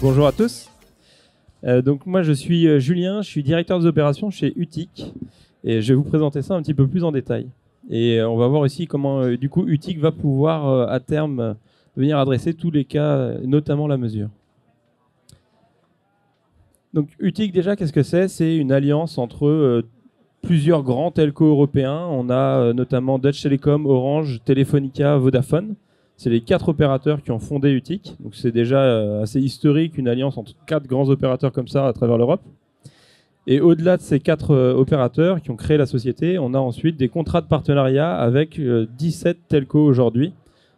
Bonjour à tous. Donc moi je suis Julien, je suis directeur des opérations chez UTIC et je vais vous présenter ça un petit peu plus en détail. Et on va voir aussi comment du coup UTIC va pouvoir à terme venir adresser tous les cas, notamment la mesure. Donc UTIC déjà, qu'est-ce que c'est? C'est une alliance entre plusieurs grands telcos européens. On a notamment Deutsche Telekom, Orange, Telefonica, Vodafone. C'est les 4 opérateurs qui ont fondé UTIC. Donc c'est déjà assez historique, une alliance entre 4 grands opérateurs comme ça à travers l'Europe. Et au-delà de ces 4 opérateurs qui ont créé la société, on a ensuite des contrats de partenariat avec 17 telcos aujourd'hui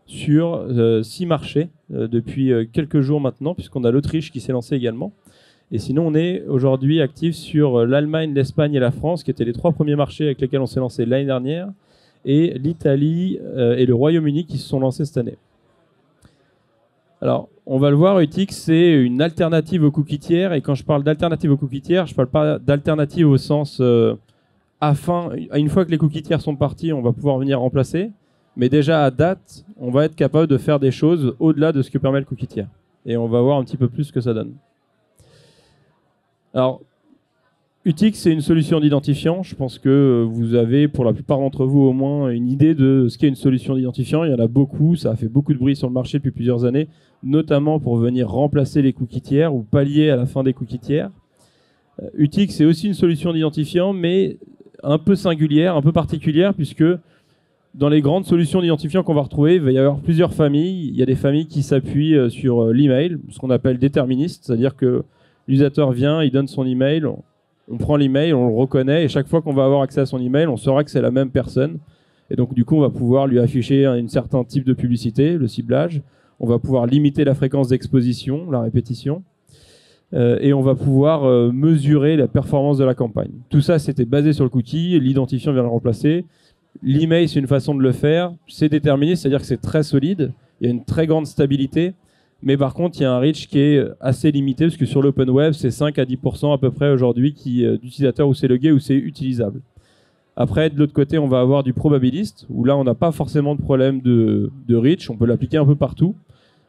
sur 6 marchés depuis quelques jours maintenant, puisqu'on a l'Autriche qui s'est lancée également. Et sinon, on est aujourd'hui actif sur l'Allemagne, l'Espagne et la France, qui étaient les 3 premiers marchés avec lesquels on s'est lancé l'année dernière, et l'Italie et le Royaume-Uni qui se sont lancés cette année. Alors, on va le voir, UTIC, c'est une alternative aux cookies tiers. Et quand je parle d'alternative aux cookies tiers, je ne parle pas d'alternative au sens une fois que les cookies tiers sont partis, on va pouvoir venir remplacer. Mais déjà à date, on va être capable de faire des choses au-delà de ce que permet le cookie tiers. Et on va voir un petit peu plus ce que ça donne. Alors, UTIC, c'est une solution d'identifiant. Je pense que vous avez, pour la plupart d'entre vous, au moins une idée de ce qu'est une solution d'identifiant. Il y en a beaucoup, ça a fait beaucoup de bruit sur le marché depuis plusieurs années, notamment pour venir remplacer les cookies tiers ou pallier à la fin des cookies tiers. UTIC, c'est aussi une solution d'identifiant, mais un peu singulière, un peu particulière, puisque dans les grandes solutions d'identifiant qu'on va retrouver, il va y avoir plusieurs familles. Il y a des familles qui s'appuient sur l'email, ce qu'on appelle déterministe, c'est-à-dire que l'utilisateur vient, il donne son email, on prend l'email, on le reconnaît, et chaque fois qu'on va avoir accès à son email, on saura que c'est la même personne. Et donc, du coup, on va pouvoir lui afficher un certain type de publicité, le ciblage. On va pouvoir limiter la fréquence d'exposition, la répétition. Et on va pouvoir mesurer la performance de la campagne. Tout ça, c'était basé sur le cookie. L'identifiant vient le remplacer. L'email, c'est une façon de le faire. C'est déterminé, c'est-à-dire que c'est très solide. Il y a une très grande stabilité. Mais par contre, il y a un reach qui est assez limité, parce que sur l'open web, c'est 5 à 10% à peu près aujourd'hui d'utilisateurs où c'est logué, où c'est utilisable. Après, de l'autre côté, on va avoir du probabiliste, où là, on n'a pas forcément de problème de reach. On peut l'appliquer un peu partout.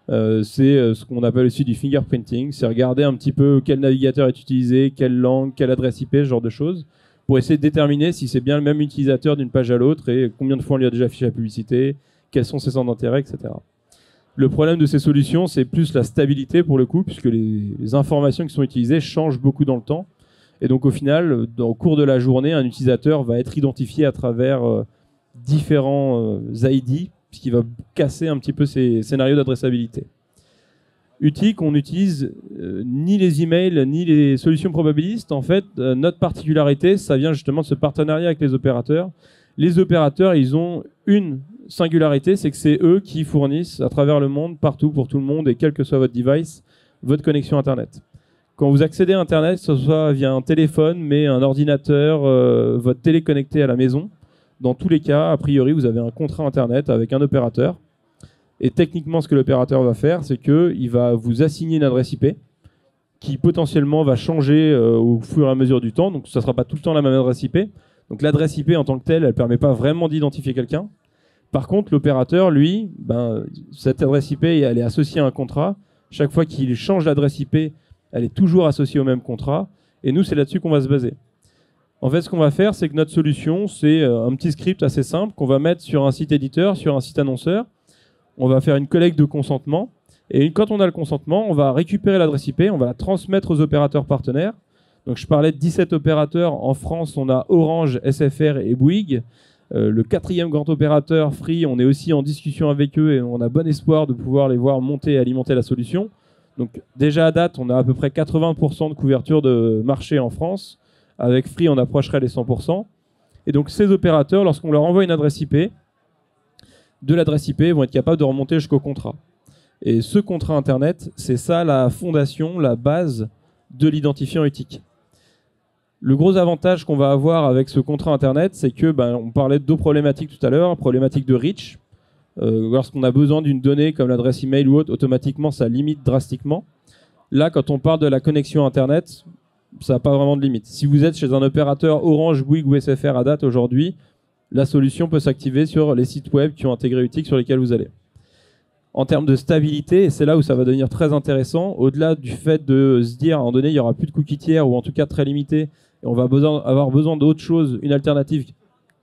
C'est ce qu'on appelle aussi du fingerprinting. C'est regarder un petit peu quel navigateur est utilisé, quelle langue, quelle adresse IP, ce genre de choses, pour essayer de déterminer si c'est bien le même utilisateur d'une page à l'autre et combien de fois on lui a déjà affiché la publicité, quels sont ses centres d'intérêt, etc. Le problème de ces solutions, c'est plus la stabilité pour le coup, puisque les informations qui sont utilisées changent beaucoup dans le temps. Et donc au final, au cours de la journée, un utilisateur va être identifié à travers différents ID, ce qui va casser un petit peu ces scénarios d'adressabilité. UTIC, on n'utilise ni les emails, ni les solutions probabilistes. En fait, notre particularité, ça vient justement de ce partenariat avec les opérateurs. Les opérateurs, ils ont une singularité, c'est que c'est eux qui fournissent à travers le monde, partout, pour tout le monde, et quel que soit votre device, votre connexion Internet. Quand vous accédez à Internet, que ce soit via un téléphone, mais un ordinateur, votre télé connectée à la maison, dans tous les cas, a priori, vous avez un contrat Internet avec un opérateur. Et techniquement, ce que l'opérateur va faire, c'est qu'il va vous assigner une adresse IP qui potentiellement va changer au fur et à mesure du temps. Donc, ça ne sera pas tout le temps la même adresse IP. Donc, l'adresse IP en tant que telle, elle ne permet pas vraiment d'identifier quelqu'un. Par contre, l'opérateur, lui, cette adresse IP, elle est associée à un contrat. Chaque fois qu'il change l'adresse IP, elle est toujours associée au même contrat. Et nous, c'est là-dessus qu'on va se baser. En fait, ce qu'on va faire, c'est que notre solution, c'est un petit script assez simple qu'on va mettre sur un site éditeur, sur un site annonceur. On va faire une collecte de consentement. Et quand on a le consentement, on va récupérer l'adresse IP, on va la transmettre aux opérateurs partenaires. Donc, je parlais de 17 opérateurs. En France, on a Orange, SFR et Bouygues. Le 4e grand opérateur, Free, on est aussi en discussion avec eux et on a bon espoir de pouvoir les voir monter et alimenter la solution. Donc déjà à date, on a à peu près 80% de couverture de marché en France. Avec Free, on approcherait les 100%. Et donc ces opérateurs, lorsqu'on leur envoie une adresse IP, de l'adresse IP, vont être capables de remonter jusqu'au contrat. Et ce contrat Internet, c'est ça la fondation, la base de l'identifiant UTIC. Le gros avantage qu'on va avoir avec ce contrat Internet, c'est que, on parlait de 2 problématiques tout à l'heure, problématique de reach. Lorsqu'on a besoin d'une donnée comme l'adresse email ou autre, automatiquement, ça limite drastiquement. Là, quand on parle de la connexion Internet, ça n'a pas vraiment de limite. Si vous êtes chez un opérateur Orange, Bouygues ou SFR à date aujourd'hui, la solution peut s'activer sur les sites web qui ont intégré UTIC sur lesquels vous allez. En termes de stabilité, et c'est là où ça va devenir très intéressant, au-delà du fait de se dire à un moment donné, il n'y aura plus de cookies tiers, ou en tout cas très limité, et on va avoir besoin d'autre chose, une alternative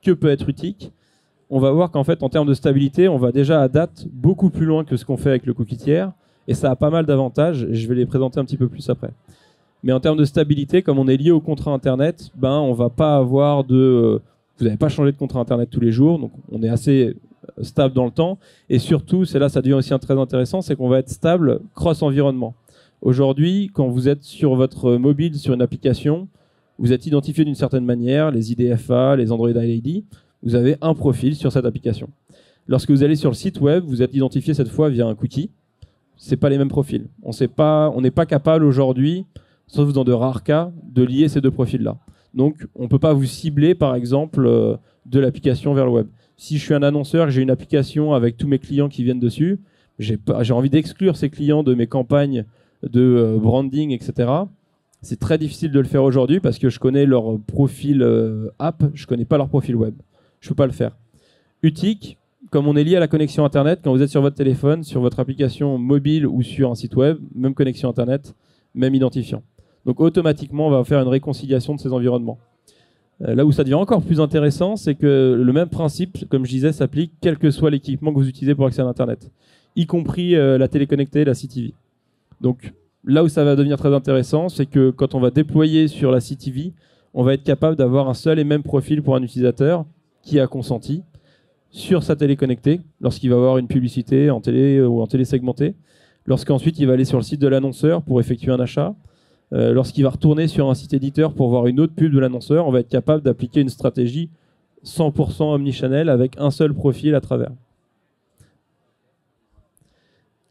que peut être Utic, on va voir qu'en fait, en termes de stabilité, on va déjà à date beaucoup plus loin que ce qu'on fait avec le cookie tiers, et ça a pas mal d'avantages, et je vais les présenter un petit peu plus après. Mais en termes de stabilité, comme on est lié au contrat Internet, ben, on va pas avoir de... vous n'avez pas changé de contrat Internet tous les jours, donc on est assez stable dans le temps. Et surtout, c'est là ça devient aussi très intéressant, c'est qu'on va être stable cross-environnement. Aujourd'hui, quand vous êtes sur votre mobile, sur une application, vous êtes identifié d'une certaine manière, les IDFA, les Android ID, vous avez un profil sur cette application. Lorsque vous allez sur le site web, vous êtes identifié cette fois via un cookie. C'est pas les mêmes profils. On n'est pas capable aujourd'hui, sauf dans de rares cas, de lier ces deux profils-là. Donc, on ne peut pas vous cibler, par exemple, de l'application vers le web. Si je suis un annonceur, que j'ai une application avec tous mes clients qui viennent dessus, j'ai envie d'exclure ces clients de mes campagnes de branding, etc. C'est très difficile de le faire aujourd'hui parce que je connais leur profil app, je ne connais pas leur profil web. Je ne peux pas le faire. Utic, comme on est lié à la connexion Internet, quand vous êtes sur votre téléphone, sur votre application mobile ou sur un site web, même connexion Internet, même identifiant. Donc automatiquement, on va faire une réconciliation de ces environnements. Là où ça devient encore plus intéressant, c'est que le même principe, comme je disais, s'applique quel que soit l'équipement que vous utilisez pour accéder à Internet, y compris la télé connectée, la CTV. Donc là où ça va devenir très intéressant, c'est que quand on va déployer sur la CTV, on va être capable d'avoir un seul et même profil pour un utilisateur qui a consenti sur sa télé connectée, lorsqu'il va avoir une publicité en télé ou en télé segmentée, lorsqu'ensuite il va aller sur le site de l'annonceur pour effectuer un achat, lorsqu'il va retourner sur un site éditeur pour voir une autre pub de l'annonceur, on va être capable d'appliquer une stratégie 100% omnichannel avec un seul profil à travers.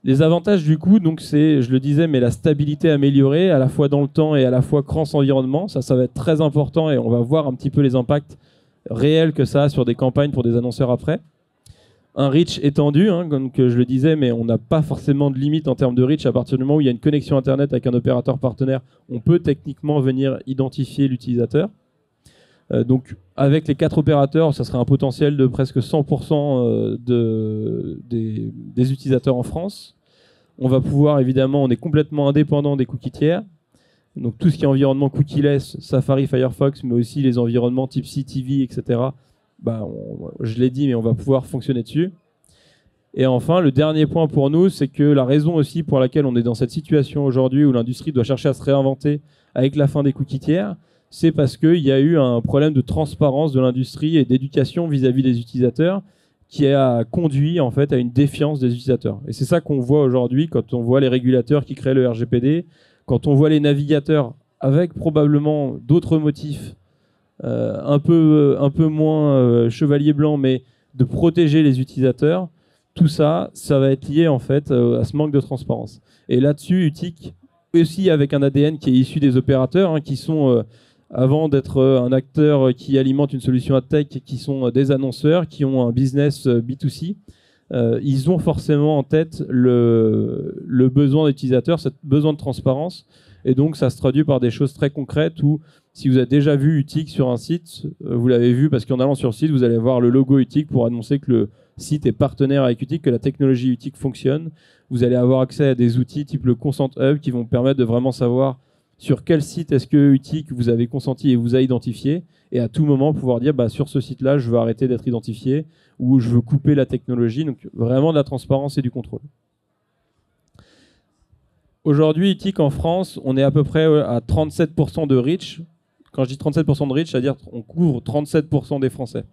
Les avantages du coup, donc c'est, je le disais, mais la stabilité améliorée à la fois dans le temps et à la fois cross-environnement, ça va être très important et on va voir un petit peu les impacts réels que ça a sur des campagnes pour des annonceurs après. Un reach étendu, hein, comme je le disais, mais on n'a pas forcément de limite en termes de reach. À partir du moment où il y a une connexion Internet avec un opérateur partenaire, on peut techniquement venir identifier l'utilisateur. Donc, avec les 4 opérateurs, ça serait un potentiel de presque 100% des utilisateurs en France. On va pouvoir, évidemment, on est complètement indépendant des cookies tiers. Donc, tout ce qui est environnement cookieless, Safari, Firefox, mais aussi les environnements type CTV, etc., je l'ai dit, mais on va pouvoir fonctionner dessus. Et enfin, le dernier point pour nous, c'est que la raison aussi pour laquelle on est dans cette situation aujourd'hui où l'industrie doit chercher à se réinventer avec la fin des cookies tiers, c'est parce qu'il y a eu un problème de transparence de l'industrie et d'éducation vis-à-vis des utilisateurs qui a conduit en fait à une défiance des utilisateurs. Et c'est ça qu'on voit aujourd'hui quand on voit les régulateurs qui créent le RGPD, quand on voit les navigateurs avec probablement d'autres motifs un peu moins chevalier blanc, mais de protéger les utilisateurs, tout ça, ça va être lié en fait à ce manque de transparence. Et là-dessus, Utic, aussi avec un ADN qui est issu des opérateurs, hein, qui sont, avant d'être un acteur qui alimente une solution ad-tech, qui sont des annonceurs, qui ont un business B2C, ils ont forcément en tête le besoin d'utilisateurs, ce besoin de transparence. Et donc, ça se traduit par des choses très concrètes où, si vous avez déjà vu Utic sur un site, vous l'avez vu parce qu'en allant sur le site, vous allez voir le logo Utic pour annoncer que le site est partenaire avec Utic, que la technologie Utic fonctionne. Vous allez avoir accès à des outils type le Consent Hub qui vont permettre de vraiment savoir sur quel site est-ce que Utic vous avez consenti et vous a identifié. Et à tout moment, pouvoir dire sur ce site-là, je veux arrêter d'être identifié ou je veux couper la technologie. Donc, vraiment de la transparence et du contrôle. Aujourd'hui, Utic en France, on est à peu près à 37% de reach. Quand je dis 37% de reach, c'est-à-dire qu'on couvre 37% des Français.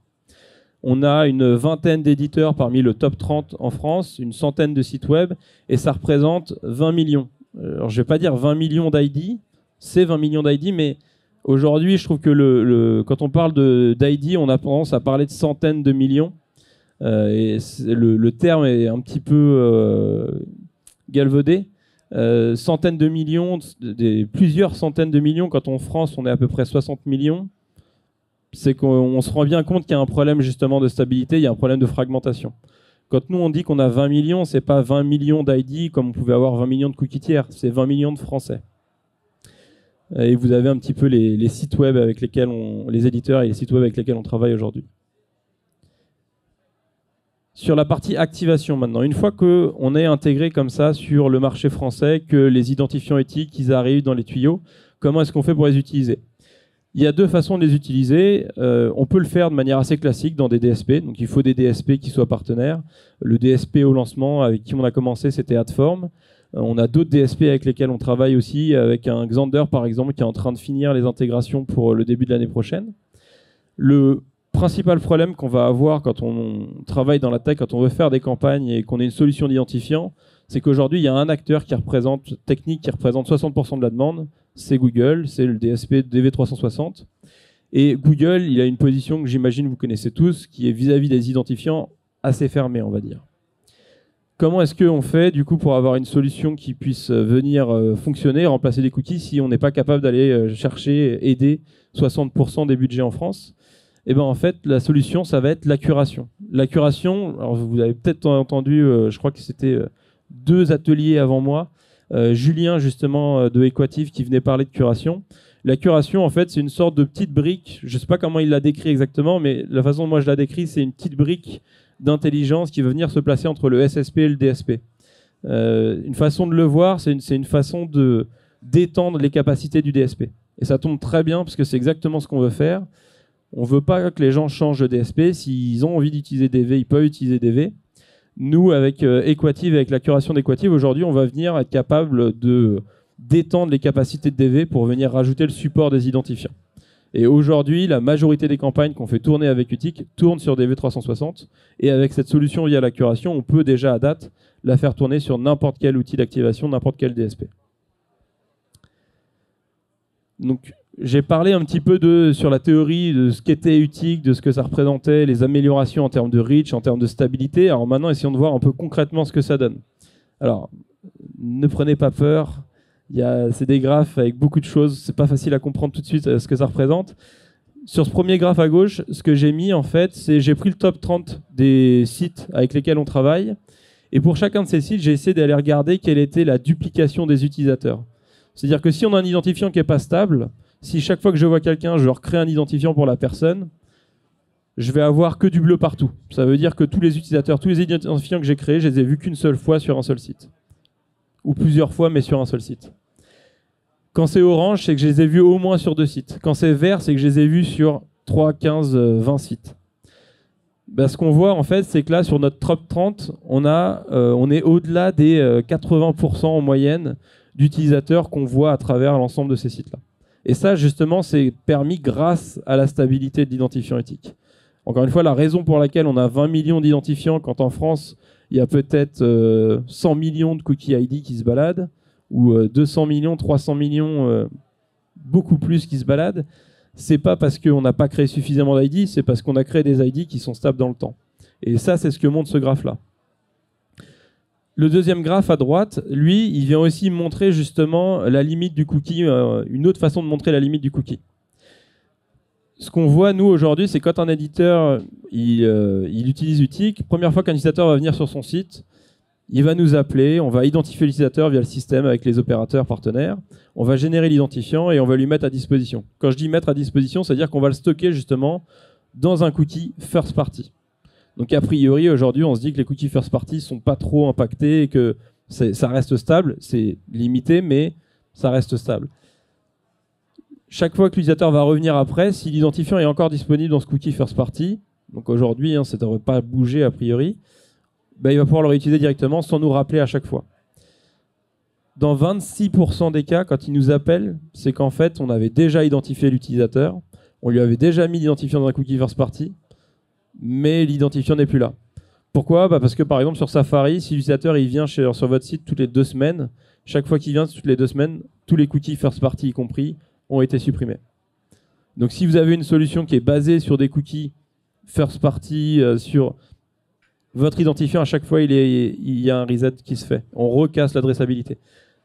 On a une vingtaine d'éditeurs parmi le top 30 en France, une centaine de sites web, et ça représente 20 millions. Alors, je ne vais pas dire 20 millions d'ID, c'est 20 millions d'ID, mais aujourd'hui, je trouve que quand on parle d'ID, on a tendance à parler de centaines de millions. Et le terme est un petit peu galvaudé. Centaines de millions, plusieurs centaines de millions, quand en France on est à peu près 60 millions, c'est qu'on se rend bien compte qu'il y a un problème justement de stabilité, il y a un problème de fragmentation. Quand nous on dit qu'on a 20 millions, c'est pas 20 millions d'ID comme on pouvait avoir 20 millions de cookies tiers, c'est 20 millions de Français. Et vous avez un petit peu les sites web avec lesquels les éditeurs et les sites web avec lesquels on travaille aujourd'hui. Sur la partie activation maintenant, une fois qu'on est intégré comme ça sur le marché français, que les identifiants éthiques ils arrivent dans les tuyaux, comment est-ce qu'on fait pour les utiliser? Il y a deux façons de les utiliser. On peut le faire de manière assez classique dans des DSP. Donc il faut des DSP qui soient partenaires. Le DSP au lancement avec qui on a commencé, c'était Adform. On a d'autres DSP avec lesquels on travaille aussi, avec un Xander par exemple qui est en train de finir les intégrations pour le début de l'année prochaine. Le principal problème qu'on va avoir quand on travaille dans la tech, quand on veut faire des campagnes et qu'on ait une solution d'identifiant, c'est qu'aujourd'hui, il y a un acteur technique qui représente 60% de la demande, c'est Google, c'est le DSP DV360. Et Google, il a une position que j'imagine vous connaissez tous, qui est vis-à-vis des identifiants assez fermée, on va dire. Comment est-ce qu'on fait du coup pour avoir une solution qui puisse venir fonctionner, remplacer des cookies, si on n'est pas capable d'aller chercher, aider 60% des budgets en France? Et ben en fait, la solution, ça va être la curation. La curation, alors vous avez peut-être entendu, je crois que c'était 2 ateliers avant moi, Julien justement de Equative qui venait parler de curation. La curation, en fait, c'est une sorte de petite brique, je ne sais pas comment il l'a décrit exactement, mais la façon dont moi je la décris, c'est une petite brique d'intelligence qui va venir se placer entre le SSP et le DSP. Une façon de le voir, c'est une façon d'étendre les capacités du DSP. Et ça tombe très bien, parce que c'est exactement ce qu'on veut faire. On ne veut pas que les gens changent de DSP. S'ils ont envie d'utiliser DV, ils peuvent utiliser DV. Nous, avec Equative, avec la curation d'Equative, aujourd'hui, on va venir être capable d'étendre les capacités de DV pour venir rajouter le support des identifiants. Et aujourd'hui, la majorité des campagnes qu'on fait tourner avec Utic tournent sur DV360. Et avec cette solution via la curation, on peut déjà à date la faire tourner sur n'importe quel outil d'activation, n'importe quel DSP. Donc, j'ai parlé un petit peu sur la théorie de ce qu'était Utic, de ce que ça représentait, les améliorations en termes de reach, en termes de stabilité. Alors maintenant, essayons de voir un peu concrètement ce que ça donne. Alors, ne prenez pas peur. C'est des graphes avec beaucoup de choses. C'est pas facile à comprendre tout de suite ce que ça représente. Sur ce premier graphe à gauche, ce que j'ai mis, en fait, c'est j'ai pris le top 30 des sites avec lesquels on travaille. Et pour chacun de ces sites, j'ai essayé d'aller regarder quelle était la duplication des utilisateurs. C'est-à-dire que si on a un identifiant qui n'est pas stable, si chaque fois que je vois quelqu'un, je recrée un identifiant pour la personne, je vais avoir que du bleu partout. Ça veut dire que tous les utilisateurs, tous les identifiants que j'ai créés, je les ai vus qu'une seule fois sur un seul site. Ou plusieurs fois, mais sur un seul site. Quand c'est orange, c'est que je les ai vus au moins sur 2 sites. Quand c'est vert, c'est que je les ai vus sur 3, 15, 20 sites. Ce qu'on voit, en fait, c'est que là, sur notre top 30, on est au-delà des 80% en moyenne d'utilisateurs qu'on voit à travers l'ensemble de ces sites-là. Et ça, justement, c'est permis grâce à la stabilité de l'identifiant éthique. Encore une fois, la raison pour laquelle on a 20 millions d'identifiants, quand en France, il y a peut-être 100 millions de cookies ID qui se baladent, ou 200 millions, 300 millions, beaucoup plus qui se baladent, c'est pas parce qu'on n'a pas créé suffisamment d'ID, c'est parce qu'on a créé des ID qui sont stables dans le temps. Et ça, c'est ce que montre ce graphe-là. Le deuxième graphe à droite, lui, il vient aussi montrer justement la limite du cookie, une autre façon de montrer la limite du cookie. Ce qu'on voit, nous, aujourd'hui, c'est quand un éditeur il utilise Utic, première fois qu'un utilisateur va venir sur son site, il va nous appeler, on va identifier l'utilisateur via le système avec les opérateurs partenaires, on va générer l'identifiant et on va lui mettre à disposition. Quand je dis mettre à disposition, c'est-à-dire qu'on va le stocker justement dans un cookie first party. Donc a priori, aujourd'hui, on se dit que les cookies first party ne sont pas trop impactés et que ça reste stable. C'est limité, mais ça reste stable. Chaque fois que l'utilisateur va revenir après, si l'identifiant est encore disponible dans ce cookie first party, donc aujourd'hui, ça ne devrait pas bouger a priori, il va pouvoir le réutiliser directement sans nous rappeler à chaque fois. Dans 26% des cas, quand il nous appelle, c'est qu'en fait, on avait déjà identifié l'utilisateur, on lui avait déjà mis l'identifiant dans un cookie first party, mais l'identifiant n'est plus là. Pourquoi ? Parce que par exemple sur Safari, si l'utilisateur il vient sur votre site toutes les 2 semaines, chaque fois qu'il vient toutes les 2 semaines, tous les cookies first party y compris ont été supprimés. Donc si vous avez une solution qui est basée sur des cookies first party, sur votre identifiant, à chaque fois il y a un reset qui se fait. On recasse l'adressabilité.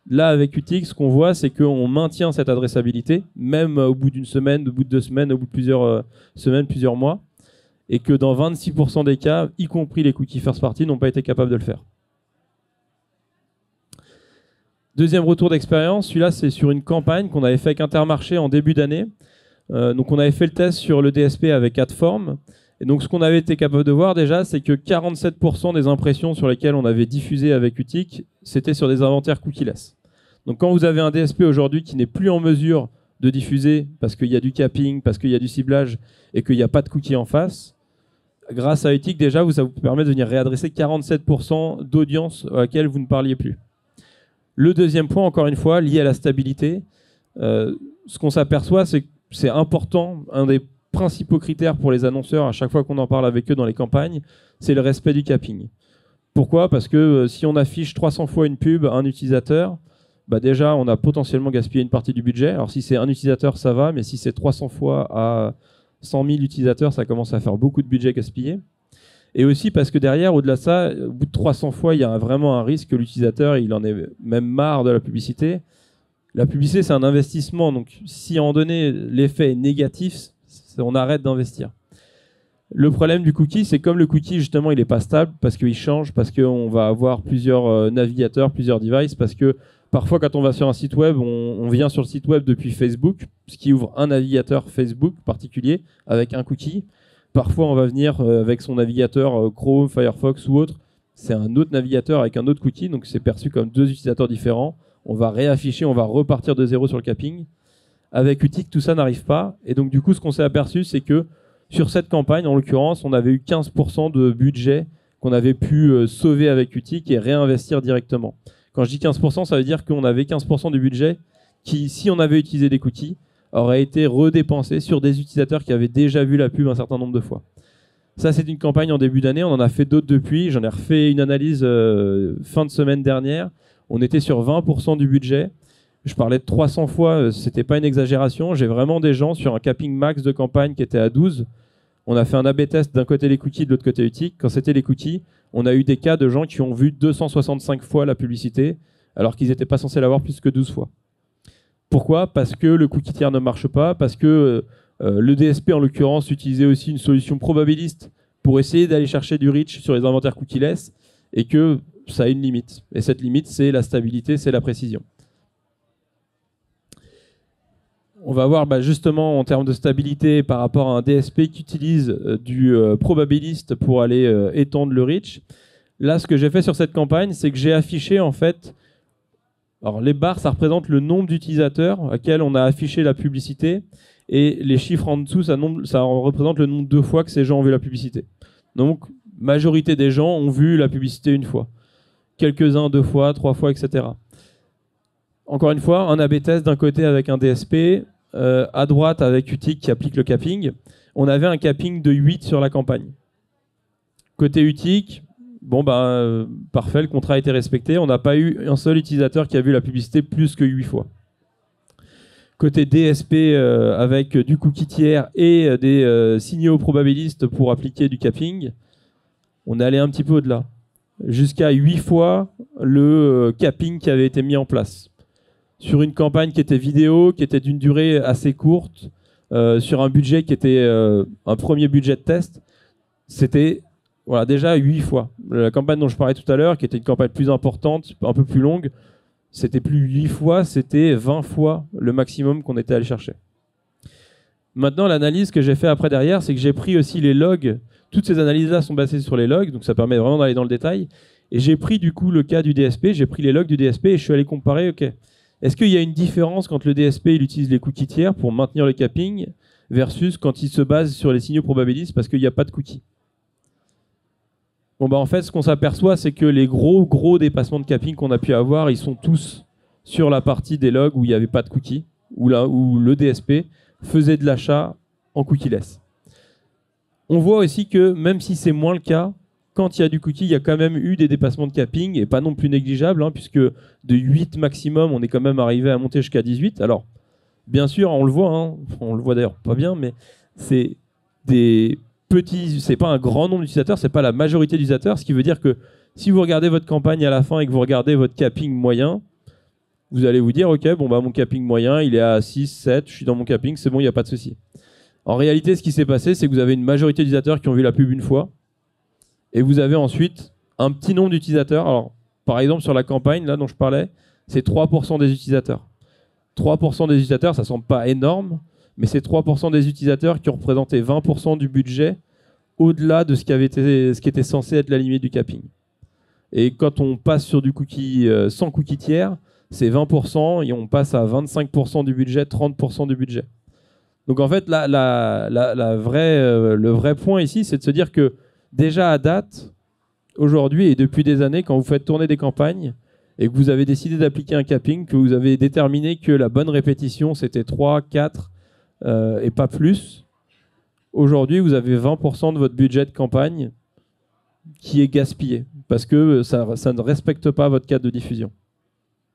Là avec Utic, ce qu'on voit, c'est qu'on maintient cette adressabilité, même au bout d'une semaine, au bout de 2 semaines, au bout de plusieurs semaines, plusieurs mois. Et que dans 26% des cas, y compris les cookies first party, n'ont pas été capables de le faire. Deuxième retour d'expérience, celui-là c'est sur une campagne qu'on avait fait avec Intermarché en début d'année. Donc on avait fait le test sur le DSP avec Adform. Et donc ce qu'on avait été capable de voir déjà, c'est que 47% des impressions sur lesquelles on avait diffusé avec Utic, c'était sur des inventaires cookieless. Donc quand vous avez un DSP aujourd'hui qui n'est plus en mesure de diffuser parce qu'il y a du capping, parce qu'il y a du ciblage et qu'il n'y a pas de cookies en face, grâce à Utic déjà, ça vous permet de venir réadresser 47% d'audience à laquelle vous ne parliez plus. Le deuxième point, encore une fois, lié à la stabilité, ce qu'on s'aperçoit, c'est que c'est important, un des principaux critères pour les annonceurs, à chaque fois qu'on en parle avec eux dans les campagnes, c'est le respect du capping. Pourquoi ? Parce que si on affiche 300 fois une pub à un utilisateur, bah déjà, on a potentiellement gaspillé une partie du budget. Alors si c'est un utilisateur, ça va, mais si c'est 300 fois à 100 000 utilisateurs, ça commence à faire beaucoup de budget gaspillé. Et aussi parce que derrière, au-delà de ça, au bout de 300 fois, il y a vraiment un risque que l'utilisateur, il en ait même marre de la publicité. La publicité, c'est un investissement. Donc si à un moment donné, l'effet est négatif, on arrête d'investir. Le problème du cookie, c'est comme le cookie, justement, il n'est pas stable parce qu'il change, parce qu'on va avoir plusieurs navigateurs, plusieurs devices, parce que parfois, quand on va sur un site web, on vient sur le site web depuis Facebook, ce qui ouvre un navigateur Facebook particulier avec un cookie. Parfois, on va venir avec son navigateur Chrome, Firefox ou autre. C'est un autre navigateur avec un autre cookie, donc c'est perçu comme deux utilisateurs différents. On va réafficher, on va repartir de zéro sur le capping. Avec Utic, tout ça n'arrive pas. Et donc, du coup, ce qu'on s'est aperçu, c'est que sur cette campagne, en l'occurrence, on avait eu 15% de budget qu'on avait pu sauver avec Utic et réinvestir directement. Quand je dis 15%, ça veut dire qu'on avait 15% du budget qui, si on avait utilisé des cookies, aurait été redépensé sur des utilisateurs qui avaient déjà vu la pub un certain nombre de fois. Ça, c'est une campagne en début d'année. On en a fait d'autres depuis. J'en ai refait une analyse fin de semaine dernière. On était sur 20% du budget. Je parlais de 300 fois, c'était pas une exagération. J'ai vraiment des gens sur un capping max de campagne qui était à 12. On a fait un A/B test d'un côté les cookies, de l'autre côté Utic. Quand c'était les cookies, on a eu des cas de gens qui ont vu 265 fois la publicité, alors qu'ils n'étaient pas censés l'avoir plus que 12 fois. Pourquoi ? Parce que le cookie tiers ne marche pas, parce que le DSP, en l'occurrence, utilisait aussi une solution probabiliste pour essayer d'aller chercher du reach sur les inventaires cookieless, et que ça a une limite. Et cette limite, c'est la stabilité, c'est la précision. On va voir justement en termes de stabilité par rapport à un DSP qui utilise du probabiliste pour aller étendre le reach. Là, ce que j'ai fait sur cette campagne, c'est que j'ai affiché en fait... Alors les barres, ça représente le nombre d'utilisateurs à quels on a affiché la publicité, et les chiffres en dessous, ça représente le nombre de fois que ces gens ont vu la publicité. Donc, majorité des gens ont vu la publicité une fois. Quelques-uns 2 fois, 3 fois, etc. Encore une fois, un A/B test d'un côté avec un DSP, à droite avec Utic qui applique le capping. On avait un capping de 8 sur la campagne. Côté Utic, parfait, le contrat a été respecté. On n'a pas eu un seul utilisateur qui a vu la publicité plus que 8 fois. Côté DSP, avec du cookie tiers et des signaux probabilistes pour appliquer du capping, on est allé un petit peu au-delà. Jusqu'à 8 fois le capping qui avait été mis en place. Sur une campagne qui était vidéo, qui était d'une durée assez courte, sur un budget qui était un premier budget de test, c'était déjà 8 fois. La campagne dont je parlais tout à l'heure, qui était une campagne plus importante, un peu plus longue, c'était plus 8 fois, c'était 20 fois le maximum qu'on était allé chercher. Maintenant, l'analyse que j'ai fait après derrière, c'est que j'ai pris aussi les logs. Toutes ces analyses-là sont basées sur les logs, donc ça permet vraiment d'aller dans le détail. Et j'ai pris du coup le cas du DSP, j'ai pris les logs du DSP et je suis allé comparer, ok, est-ce qu'il y a une différence quand le DSP il utilise les cookies tiers pour maintenir le capping versus quand il se base sur les signaux probabilistes parce qu'il n'y a pas de cookies? En fait, ce qu'on s'aperçoit, c'est que les gros dépassements de capping qu'on a pu avoir, ils sont tous sur la partie des logs où il n'y avait pas de cookies, où le DSP faisait de l'achat en cookieless. On voit aussi que même si c'est moins le cas, quand il y a du cookie, il y a quand même eu des dépassements de capping, et pas non plus négligeables, puisque de 8 maximum, on est quand même arrivé à monter jusqu'à 18. Alors, bien sûr, on le voit, on le voit d'ailleurs pas bien, mais c'est des petits, c'est pas un grand nombre d'utilisateurs, c'est pas la majorité d'utilisateurs, ce qui veut dire que si vous regardez votre campagne à la fin et que vous regardez votre capping moyen, vous allez vous dire, ok, mon capping moyen, il est à 6, 7, je suis dans mon capping, c'est bon, il n'y a pas de souci. En réalité, ce qui s'est passé, c'est que vous avez une majorité d'utilisateurs qui ont vu la pub une fois, et vous avez ensuite un petit nombre d'utilisateurs. Alors, par exemple, sur la campagne là dont je parlais, c'est 3% des utilisateurs. 3% des utilisateurs, ça ne semble pas énorme, mais c'est 3% des utilisateurs qui ont représenté 20% du budget au-delà de ce qui était censé être la limite du capping. Et quand on passe sur du cookie sans cookie tiers, c'est 20% et on passe à 25% du budget, 30% du budget. Donc en fait, le vrai point ici, c'est de se dire que déjà à date, aujourd'hui et depuis des années, quand vous faites tourner des campagnes et que vous avez décidé d'appliquer un capping, que vous avez déterminé que la bonne répétition, c'était 3, 4 et pas plus, aujourd'hui, vous avez 20% de votre budget de campagne qui est gaspillé parce que ça ne respecte pas votre cadre de diffusion.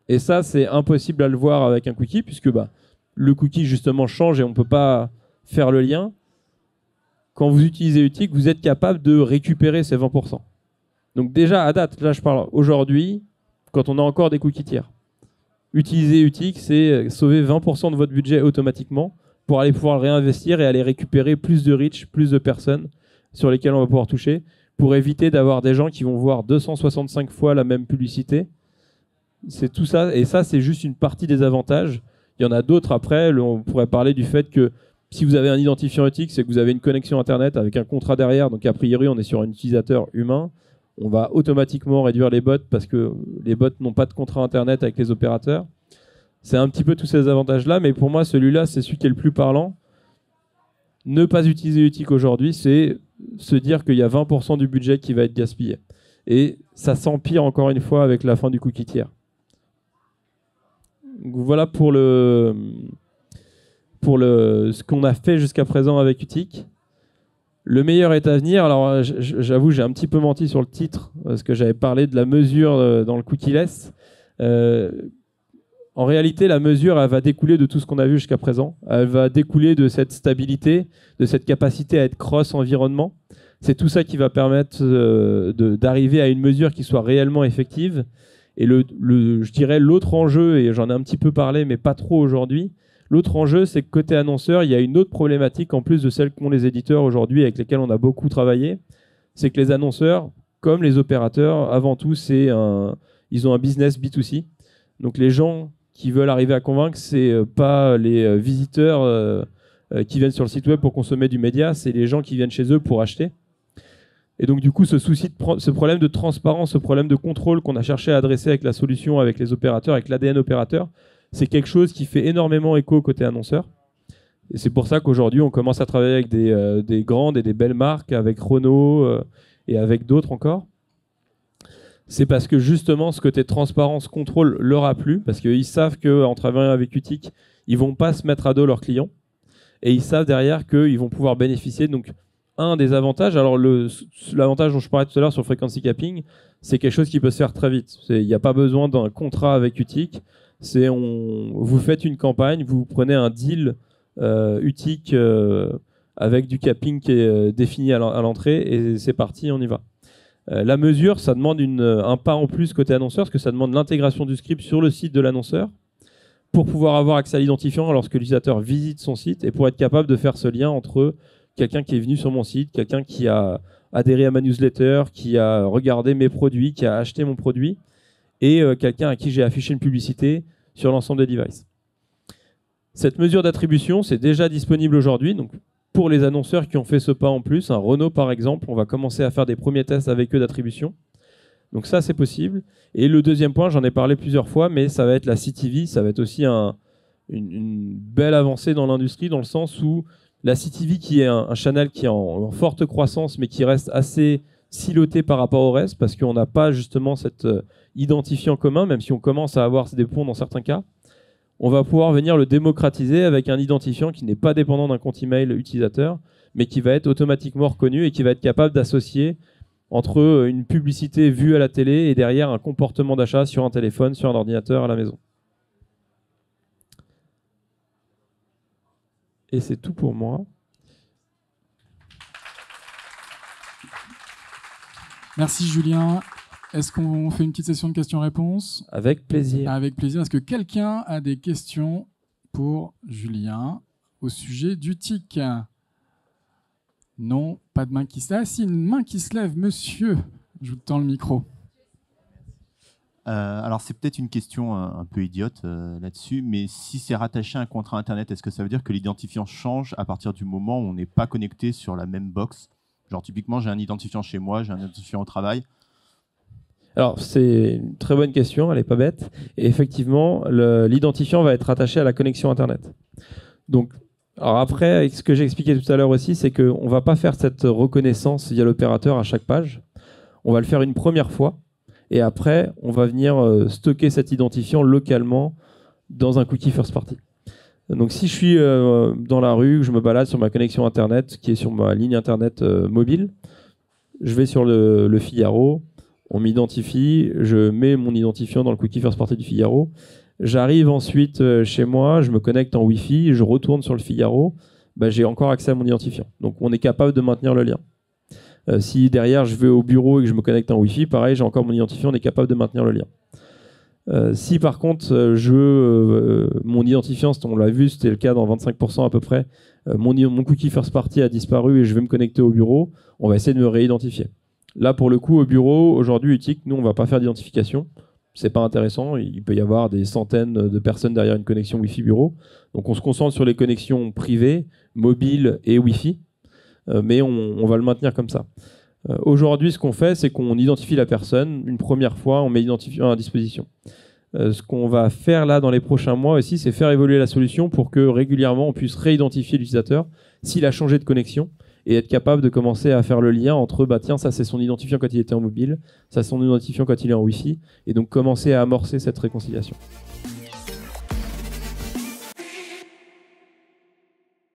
Et ça, c'est impossible à le voir avec un cookie puisque le cookie, justement, change et on ne peut pas faire le lien. Quand vous utilisez Utic, vous êtes capable de récupérer ces 20%. Donc déjà, à date, là je parle aujourd'hui, quand on a encore des cookies tiers. Utiliser Utic, c'est sauver 20% de votre budget automatiquement pour aller pouvoir le réinvestir et aller récupérer plus de reach, plus de personnes sur lesquelles on va pouvoir toucher, pour éviter d'avoir des gens qui vont voir 265 fois la même publicité. C'est tout ça, et ça c'est juste une partie des avantages. Il y en a d'autres après, on pourrait parler du fait que si vous avez un identifiant Utic, c'est que vous avez une connexion Internet avec un contrat derrière, donc a priori on est sur un utilisateur humain. On va automatiquement réduire les bots parce que les bots n'ont pas de contrat Internet avec les opérateurs. C'est un petit peu tous ces avantages-là, mais pour moi, celui-là, c'est celui qui est le plus parlant. Ne pas utiliser Utic aujourd'hui, c'est se dire qu'il y a 20% du budget qui va être gaspillé. Et ça s'empire encore une fois avec la fin du cookie tiers. Donc voilà pour ce qu'on a fait jusqu'à présent avec Utic. Le meilleur est à venir. Alors, j'avoue, j'ai un petit peu menti sur le titre parce que j'avais parlé de la mesure dans le cookie-less. En réalité, la mesure, elle va découler de tout ce qu'on a vu jusqu'à présent. Elle va découler de cette stabilité, de cette capacité à être cross-environnement. C'est tout ça qui va permettre d'arriver à une mesure qui soit réellement effective. Et je dirais l'autre enjeu, et j'en ai un petit peu parlé, mais pas trop aujourd'hui, l'autre enjeu, c'est que côté annonceur, il y a une autre problématique en plus de celle qu'ont les éditeurs aujourd'hui avec lesquels on a beaucoup travaillé. C'est que les annonceurs, comme les opérateurs, avant tout, ils ont un business B2C. Donc les gens qui veulent arriver à convaincre, c'est pas les visiteurs qui viennent sur le site web pour consommer du média, c'est les gens qui viennent chez eux pour acheter. Et donc du coup, ce problème de transparence, ce problème de contrôle qu'on a cherché à adresser avec la solution, avec les opérateurs, avec l'ADN opérateur, c'est quelque chose qui fait énormément écho côté annonceur. Et c'est pour ça qu'aujourd'hui, on commence à travailler avec des grandes et des belles marques, avec Renault et avec d'autres encore. C'est parce que justement, ce côté transparence, contrôle leur a plu, parce qu'ils savent qu'en travaillant avec Utic, ils ne vont pas se mettre à dos leurs clients. Et ils savent derrière qu'ils vont pouvoir bénéficier. Donc, un des avantages, alors l'avantage dont je parlais tout à l'heure sur le frequency capping, c'est quelque chose qui peut se faire très vite. Il n'y a pas besoin d'un contrat avec Utic. Vous faites une campagne, vous prenez un deal Utic avec du capping qui est défini à l'entrée et c'est parti, on y va. La mesure, ça demande un pas en plus côté annonceur, parce que ça demande l'intégration du script sur le site de l'annonceur pour pouvoir avoir accès à l'identifiant lorsque l'utilisateur visite son site et pour être capable de faire ce lien entre quelqu'un qui est venu sur mon site, quelqu'un qui a adhéré à ma newsletter, qui a regardé mes produits, qui a acheté mon produit, et quelqu'un à qui j'ai affiché une publicité sur l'ensemble des devices. Cette mesure d'attribution, c'est déjà disponible aujourd'hui. Donc, pour les annonceurs qui ont fait ce pas en plus, un Renault par exemple, on va commencer à faire des premiers tests avec eux d'attribution. Donc ça, c'est possible. Et le deuxième point, j'en ai parlé plusieurs fois, mais ça va être la CTV. Ça va être aussi une belle avancée dans l'industrie, dans le sens où la CTV, qui est un channel qui est en forte croissance, mais qui reste assez siloté par rapport au reste, parce qu'on n'a pas justement cet identifiant commun, même si on commence à avoir des ponts dans certains cas. On va pouvoir venir le démocratiser avec un identifiant qui n'est pas dépendant d'un compte email utilisateur, mais qui va être automatiquement reconnu et qui va être capable d'associer entre une publicité vue à la télé et derrière un comportement d'achat sur un téléphone, sur un ordinateur à la maison. Et c'est tout pour moi. Merci Julien. Est-ce qu'on fait une petite session de questions-réponses ? Avec plaisir. Avec plaisir. Est-ce que quelqu'un a des questions pour Julien au sujet d'Utic ? Non, pas de main qui se lève. Ah si, une main qui se lève, monsieur. Je vous tends le micro. Alors c'est peut-être une question un peu idiote là-dessus, mais si c'est rattaché à un contrat Internet, est-ce que ça veut dire que l'identifiant change à partir du moment où on n'est pas connecté sur la même box ? Genre typiquement, j'ai un identifiant chez moi, j'ai un identifiant au travail. Alors, c'est une très bonne question, elle n'est pas bête. Et effectivement, l'identifiant va être attaché à la connexion Internet. Donc, alors après, avec ce que j'ai expliqué tout à l'heure aussi, c'est qu'on ne va pas faire cette reconnaissance via l'opérateur à chaque page. On va le faire une première fois. Et après, on va venir stocker cet identifiant localement dans un cookie first party. Donc si je suis dans la rue, que je me balade sur ma connexion Internet, qui est sur ma ligne Internet mobile, je vais sur le Figaro, on m'identifie, je mets mon identifiant dans le cookie first party du Figaro. J'arrive ensuite chez moi, je me connecte en Wi-Fi, je retourne sur le Figaro, j'ai encore accès à mon identifiant. Donc on est capable de maintenir le lien. Si derrière je vais au bureau et que je me connecte en Wi-Fi, pareil, j'ai encore mon identifiant, on est capable de maintenir le lien. Si par contre mon identifiant, on l'a vu, c'était le cas dans 25% à peu près, mon cookie first party a disparu et je vais me connecter au bureau, on va essayer de me réidentifier. Là pour le coup au bureau, aujourd'hui Utic, nous on va pas faire d'identification, c'est pas intéressant, il peut y avoir des centaines de personnes derrière une connexion Wi-Fi bureau, donc on se concentre sur les connexions privées, mobiles et Wi-Fi, mais on va le maintenir comme ça. Aujourd'hui, ce qu'on fait, c'est qu'on identifie la personne une première fois, on met l'identifiant à disposition. Ce qu'on va faire là dans les prochains mois aussi, c'est faire évoluer la solution pour que régulièrement on puisse réidentifier l'utilisateur s'il a changé de connexion et être capable de commencer à faire le lien entre tiens, ça c'est son identifiant quand il était en mobile, ça c'est son identifiant quand il est en Wi-Fi, et donc commencer à amorcer cette réconciliation.